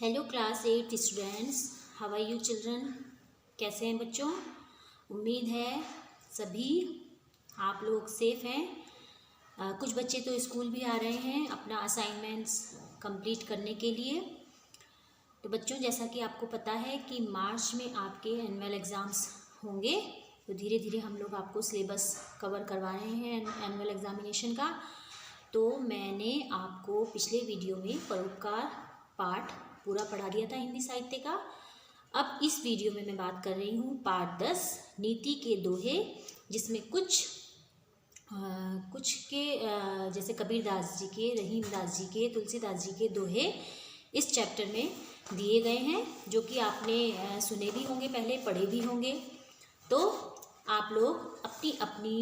Hello class 8 students, how are you children. कैसे हैं बच्चों? उम्मीद है सभी आप लोग सेफ हैं। कुछ बच्चे तो स्कूल भी आ रहे हैं अपना असाइनमेंट्स कंप्लीट करने के लिए। तो बच्चों, जैसा कि आपको पता है कि मार्च में आपके एनुअल एग्ज़ाम्स होंगे, तो धीरे धीरे हम लोग आपको सिलेबस कवर करवा रहे हैं एनुअल एग्ज़ामिनेशन का। तो मैंने आपको पिछले वीडियो में परोपकार पाठ पूरा पढ़ा दिया था हिंदी साहित्य का। अब इस वीडियो में मैं बात कर रही हूँ पाठ 10 नीति के दोहे, जिसमें कुछ के जैसे कबीरदास जी के, रहीमदास जी के, तुलसीदास जी के दोहे इस चैप्टर में दिए गए हैं, जो कि आपने सुने भी होंगे, पहले पढ़े भी होंगे। तो आप लोग अपनी अपनी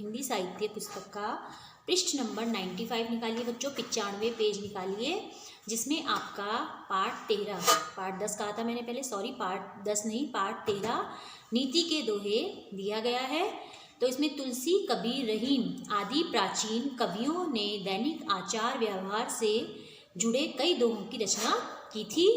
हिंदी साहित्य पुस्तक का पृष्ठ नंबर 95 निकालिए बच्चों, 95 पेज निकालिए, जिसमें आपका पाठ 13, पाठ 10 कहा था मैंने पहले, सॉरी पाठ 10 नहीं, पाठ 13 नीति के दोहे दिया गया है। तो इसमें तुलसी, कबीर, रहीम आदि प्राचीन कवियों ने दैनिक आचार व्यवहार से जुड़े कई दोहों की रचना की थी,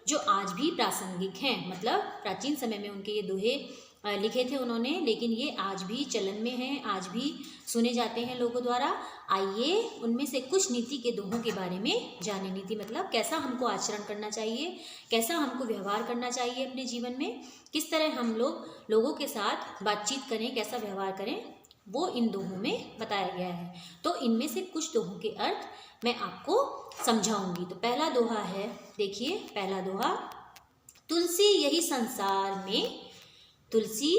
जो आज भी प्रासंगिक हैं। मतलब प्राचीन समय में उनके ये दोहे लिखे थे उन्होंने, लेकिन ये आज भी चलन में हैं, आज भी सुने जाते हैं लोगों द्वारा। आइए उनमें से कुछ नीति के दोहों के बारे में जाने। नीति मतलब कैसा हमको आचरण करना चाहिए, कैसा हमको व्यवहार करना चाहिए अपने जीवन में, किस तरह हम लोगों के साथ बातचीत करें, कैसा व्यवहार करें, वो इन दोहों में बताया गया है। तो इनमें से कुछ दोहों के अर्थ मैं आपको समझाऊंगी। तो पहला दोहा है, देखिए पहला दोहा, तुलसी यही संसार में, तुलसी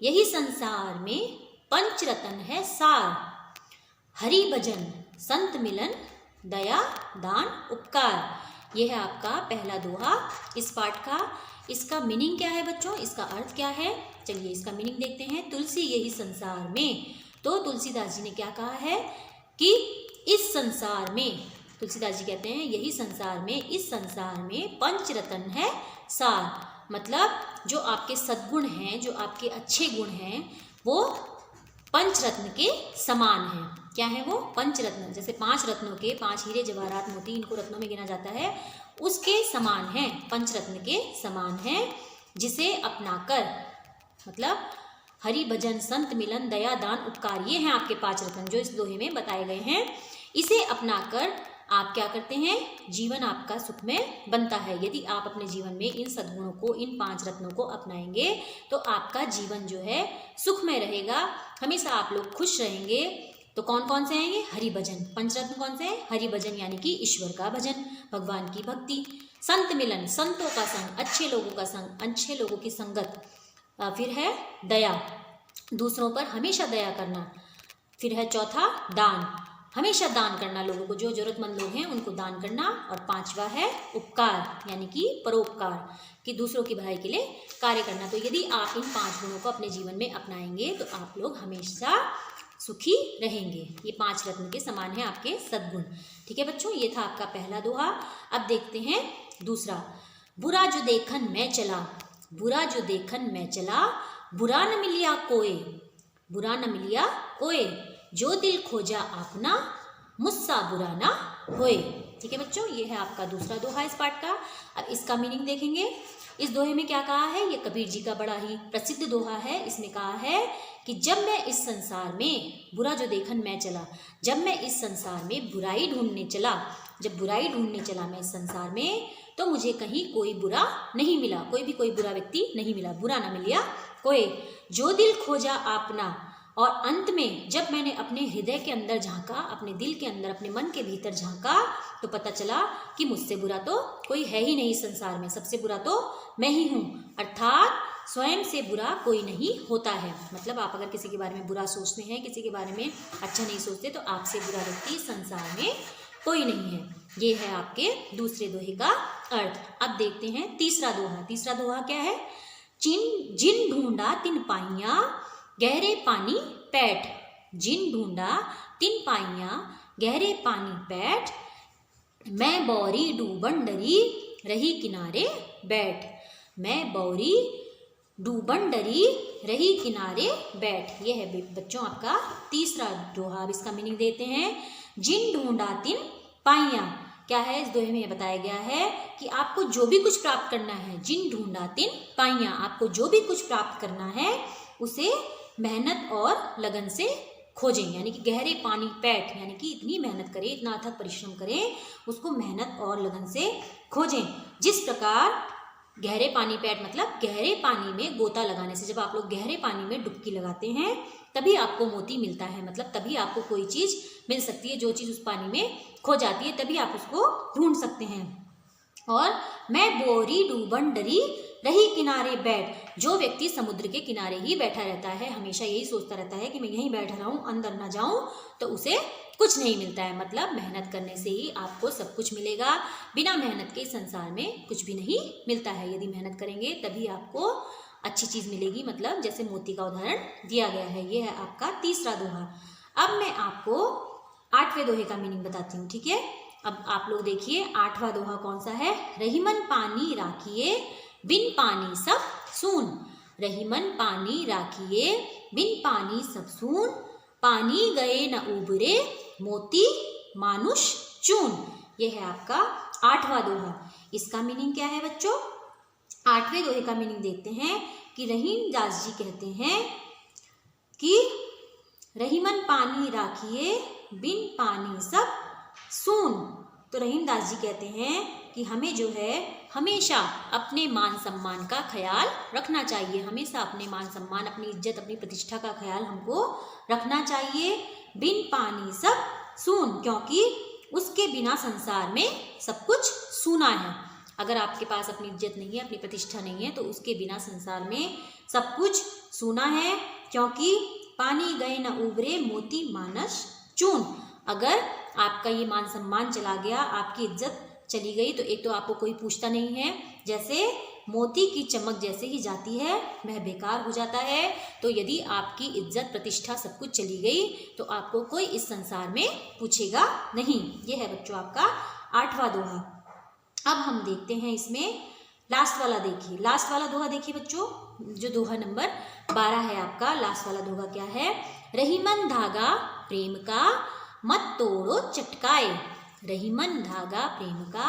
यही संसार में पंचरतन है सार, हरि भजन संत मिलन दया दान उपकार। यह है आपका पहला दोहा इस पाठ का। इसका मीनिंग क्या है बच्चों, इसका अर्थ क्या है, चलिए इसका मीनिंग देखते हैं। तुलसी यही संसार में, तो तुलसीदास जी ने क्या कहा है कि इस संसार में, तुलसीदास जी कहते हैं यही संसार में, इस संसार में पंचरतन है सार, मतलब जो आपके सद्गुण हैं, जो आपके अच्छे गुण हैं, वो पंचरत्न के समान हैं। क्या है वो? पंचरत्न, जैसे 5 रत्नों के, 5 हीरे जवाहरात मोती, इनको रत्नों में गिना जाता है, उसके समान हैं, पंचरत्न के समान हैं। जिसे अपनाकर, मतलब हरि भजन संत मिलन दया दान उपकार, ये हैं आपके 5 रत्न जो इस दोहे में बताए गए हैं। इसे अपनाकर आप क्या करते हैं, जीवन आपका सुखमय बनता है। यदि आप अपने जीवन में इन सद्गुणों को, इन 5 रत्नों को अपनाएंगे तो आपका जीवन जो है सुखमय रहेगा, हमेशा आप लोग खुश रहेंगे। तो कौन कौन से हैं ये? हरि भजन, पंचरत्न कौन से हैं? हरि भजन यानी कि ईश्वर का भजन, भगवान की भक्ति। संत मिलन, संतों का संग, अच्छे लोगों का संग, अच्छे लोगों की संगत। फिर है दया, दूसरों पर हमेशा दया करना। फिर है चौथा दान, हमेशा दान करना, लोगों को, जो जरूरतमंद लोग हैं उनको दान करना। और 5वां है उपकार, यानी कि परोपकार, कि दूसरों की भलाई के लिए कार्य करना। तो यदि आप इन 5 गुणों को अपने जीवन में अपनाएंगे तो आप लोग हमेशा सुखी रहेंगे। ये 5 रत्न के समान है आपके सद्गुण। ठीक है बच्चों, ये था आपका पहला दोहा। अब देखते हैं दूसरा, बुरा जो देखन मैं चला, बुरा जो देखन मैं चला, बुरा न मिलिया कोय, बुरा न मिलिया कोय, जो दिल खोजा आपना, मुझसा बुरा ना होए। ठीक है बच्चों, ये है आपका दूसरा दोहा इस पाठ का। अब इसका मीनिंग देखेंगे। इस दोहे में क्या कहा है, ये कबीर जी का बड़ा ही प्रसिद्ध दोहा है। इसमें कहा है कि जब मैं इस संसार में, बुरा जो देखन मैं चला, जब मैं इस संसार में बुराई ढूंढने चला, जब बुराई ढूंढने चला मैं इस संसार में, तो मुझे कहीं कोई बुरा नहीं मिला, कोई बुरा व्यक्ति नहीं मिला, बुरा ना मिलिया कोई, जो दिल खोजा आपना। और अंत में जब मैंने अपने हृदय के अंदर झांका, अपने दिल के अंदर, अपने मन के भीतर झांका, तो पता चला कि मुझसे बुरा तो कोई है ही नहीं संसार में, सबसे बुरा तो मैं ही हूँ। अर्थात स्वयं से बुरा कोई नहीं होता है। मतलब आप अगर किसी के बारे में बुरा सोचते हैं, किसी के बारे में अच्छा नहीं सोचते, तो आपसे बुरा व्यक्ति संसार में कोई नहीं है। ये है आपके दूसरे दोहे का अर्थ। अब देखते हैं तीसरा दोहा। तीसरा दोहा क्या है, जिन ढूंढा तिन पाइया, गहरे पानी पैठ, जिन ढूंढा तिन पाइया, गहरे पानी पैठ, मैं बौरी डूबन डरी, रही किनारे बैठ, मैं बौरी डूबन डरी, रही किनारे बैठ। ये है बच्चों आपका तीसरा दोहा। अब इसका मीनिंग देते हैं। जिन ढूंढा तिन पाइया, क्या है इस दोहे में ये बताया गया है कि आपको जो भी कुछ प्राप्त करना है, जिन ढूंढा तिन पाइया, आपको जो भी कुछ प्राप्त करना है उसे मेहनत और लगन से खोजें, यानी कि गहरे पानी पैठ, यानी कि इतनी मेहनत करें, इतना अथक परिश्रम करें, उसको मेहनत और लगन से खोजें। जिस प्रकार गहरे पानी पैठ मतलब गहरे पानी में गोता लगाने से, जब आप लोग गहरे पानी में डुबकी लगाते हैं तभी आपको मोती मिलता है, मतलब तभी आपको कोई चीज़ मिल सकती है, जो चीज़ उस पानी में खो जाती है तभी आप उसको ढूंढ सकते हैं। और मैं बोरी डूबन डरी रही किनारे बैठ, जो व्यक्ति समुद्र के किनारे ही बैठा रहता है, हमेशा यही सोचता रहता है कि मैं यहीं बैठा रहूं, अंदर ना जाऊं, तो उसे कुछ नहीं मिलता है। मतलब मेहनत करने से ही आपको सब कुछ मिलेगा, बिना मेहनत के संसार में कुछ भी नहीं मिलता है। यदि मेहनत करेंगे तभी आपको अच्छी चीज़ मिलेगी, मतलब जैसे मोती का उदाहरण दिया गया है। ये है आपका तीसरा दोहा। अब मैं आपको 8वें दोहे का मीनिंग बताती हूँ, ठीक है। अब आप लोग देखिए 8वां दोहा कौन सा है। रहीमन पानी राखिए बिन पानी सब सून, रहीमन पानी राखिए बिन पानी सब सून, पानी गए न उबरे मोती मानुष चून। यह है आपका 8वां दोहा। इसका मीनिंग क्या है बच्चों? 8वें दोहे का मीनिंग देखते हैं कि रहीम दास जी कहते हैं कि रहीमन पानी राखिए बिन पानी सब सून। तो रहीम दास जी कहते हैं कि हमें जो है हमेशा अपने मान सम्मान का ख्याल रखना चाहिए, हमेशा अपने मान सम्मान, अपनी इज्जत, अपनी प्रतिष्ठा का ख्याल हमको रखना चाहिए। बिन पानी सब सून, क्योंकि उसके बिना संसार में सब कुछ सूना है। अगर आपके पास अपनी इज्जत नहीं है, अपनी प्रतिष्ठा नहीं है, तो उसके बिना संसार में सब कुछ सूना है। क्योंकि पानी गए न उबरे मोती मानस चून, अगर आपका ये मान सम्मान चला गया, आपकी इज्जत चली गई, तो एक तो आपको कोई पूछता नहीं है, जैसे मोती की चमक जैसे ही जाती है वह बेकार हो जाता है। तो यदि आपकी इज्जत प्रतिष्ठा सब कुछ चली गई तो आपको कोई इस संसार में पूछेगा नहीं। ये है बच्चों आपका 8वां दोहा। अब हम देखते हैं इसमें लास्ट वाला। देखिए लास्ट वाला दोहा देखिए बच्चों, जो दोहा नंबर 12 है आपका। लास्ट वाला दोहा क्या है? रहीमन धागा प्रेम का मत तोड़ो चटकाए, रहीमन धागा प्रेम का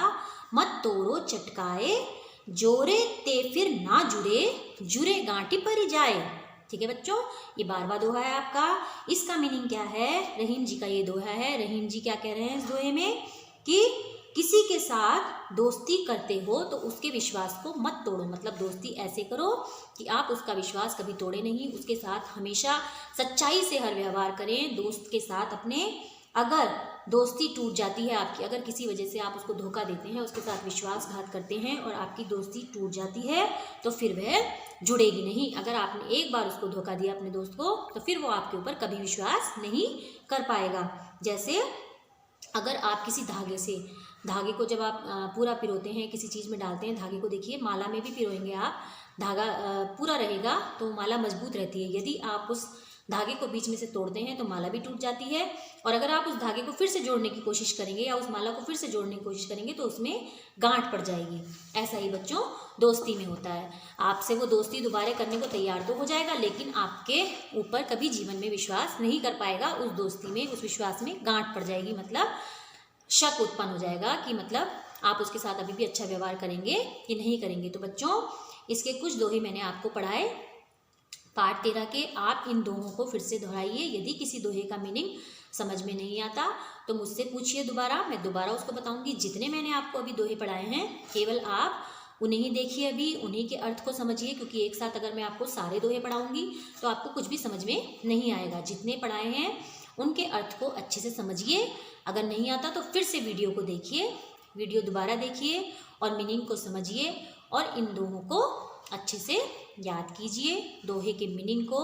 मत तोड़ो चटकाए, जोरे ते फिर ना जुड़े, जुड़े गांठी पर जाए। ठीक है बच्चों, ये 12वां दोहा है आपका। इसका मीनिंग क्या है? रहीम जी का ये दोहा है। रहीम जी क्या कह रहे हैं इस दोहे में कि किसी के साथ दोस्ती करते हो तो उसके विश्वास को मत तोड़ो, मतलब दोस्ती ऐसे करो कि आप उसका विश्वास कभी तोड़े नहीं, उसके साथ हमेशा सच्चाई से हर व्यवहार करें दोस्त के साथ अपने। अगर दोस्ती टूट जाती है आपकी, अगर किसी वजह से आप उसको धोखा देते हैं, उसके साथ विश्वासघात करते हैं और आपकी दोस्ती टूट जाती है, तो फिर वह जुड़ेगी नहीं। अगर आपने एक बार उसको धोखा दिया अपने दोस्त को, तो फिर वो आपके ऊपर कभी विश्वास नहीं कर पाएगा। जैसे अगर आप किसी धागे को जब आप पूरा पिरोते हैं, किसी चीज़ में डालते हैं, धागे को देखिए माला में भी पिरोएंगे आप, धागा पूरा रहेगा तो माला मजबूत रहती है। यदि आप उस धागे को बीच में से तोड़ते हैं तो माला भी टूट जाती है, और अगर आप उस धागे को फिर से जोड़ने की कोशिश करेंगे या उस माला को फिर से जोड़ने की कोशिश करेंगे तो उसमें गांठ पड़ जाएगी। ऐसा ही बच्चों दोस्ती में होता है। आपसे वो दोस्ती दोबारा करने को तैयार तो हो जाएगा, लेकिन आपके ऊपर कभी जीवन में विश्वास नहीं कर पाएगा। उस दोस्ती में, उस विश्वास में गांठ पड़ जाएगी, मतलब शक उत्पन्न हो जाएगा कि मतलब आप उसके साथ अभी भी अच्छा व्यवहार करेंगे कि नहीं करेंगे। तो बच्चों इसके कुछ दोहे मैंने आपको पढ़ाए पार्ट 13 के। आप इन दोहों को फिर से दोहराइए। यदि किसी दोहे का मीनिंग समझ में नहीं आता तो मुझसे पूछिए दोबारा, मैं दोबारा उसको बताऊंगी। जितने मैंने आपको अभी दोहे पढ़ाए हैं केवल आप उन्हें ही देखिए, अभी उन्हीं के अर्थ को समझिए, क्योंकि एक साथ अगर मैं आपको सारे दोहे पढ़ाऊंगी तो आपको कुछ भी समझ में नहीं आएगा। जितने पढ़ाए हैं उनके अर्थ को अच्छे से समझिए। अगर नहीं आता तो फिर से वीडियो को देखिए, वीडियो दोबारा देखिए और मीनिंग को समझिए और इन दोहों को अच्छे से याद कीजिए। दोहे के मीनिंग को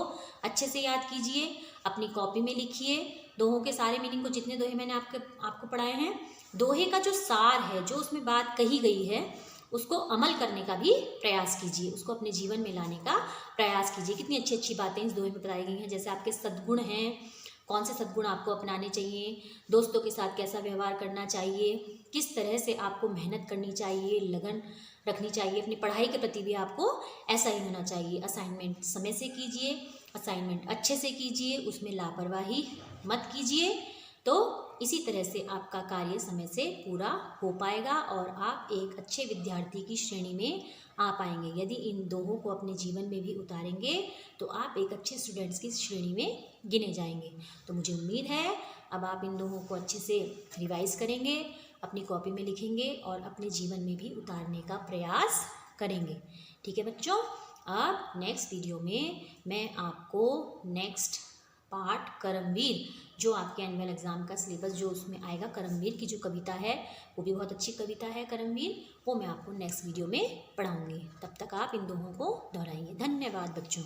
अच्छे से याद कीजिए, अपनी कॉपी में लिखिए दोहों के सारे मीनिंग को। जितने दोहे मैंने आपको पढ़ाए हैं, दोहे का जो सार है, जो उसमें बात कही गई है, उसको अमल करने का भी प्रयास कीजिए, उसको अपने जीवन में लाने का प्रयास कीजिए। कितनी अच्छी अच्छी बातें इस दोहे में बताई गई हैं। जैसे आपके सद्गुण हैं, कौन से सद्गुण आपको अपनाने चाहिए, दोस्तों के साथ कैसा व्यवहार करना चाहिए, किस तरह से आपको मेहनत करनी चाहिए, लगन रखनी चाहिए, अपनी पढ़ाई के प्रति भी आपको ऐसा ही होना चाहिए। असाइनमेंट समय से कीजिए, असाइनमेंट अच्छे से कीजिए, उसमें लापरवाही मत कीजिए। तो इसी तरह से आपका कार्य समय से पूरा हो पाएगा और आप एक अच्छे विद्यार्थी की श्रेणी में आ पाएंगे। यदि इन दोहों को अपने जीवन में भी उतारेंगे तो आप एक अच्छे स्टूडेंट्स की श्रेणी में गिने जाएंगे। तो मुझे उम्मीद है अब आप इन दोहों को अच्छे से रिवाइज करेंगे, अपनी कॉपी में लिखेंगे और अपने जीवन में भी उतारने का प्रयास करेंगे। ठीक है बच्चों, अब नेक्स्ट वीडियो में मैं आपको नेक्स्ट पार्ट करमवीर, जो आपके एनुअल एग्ज़ाम का सिलेबस जो उसमें आएगा, करमवीर की जो कविता है वो भी बहुत अच्छी कविता है करमवीर, वो मैं आपको नेक्स्ट वीडियो में पढ़ाऊँगी। तब तक आप इन दोहों को दोहराएंगे। धन्यवाद बच्चों।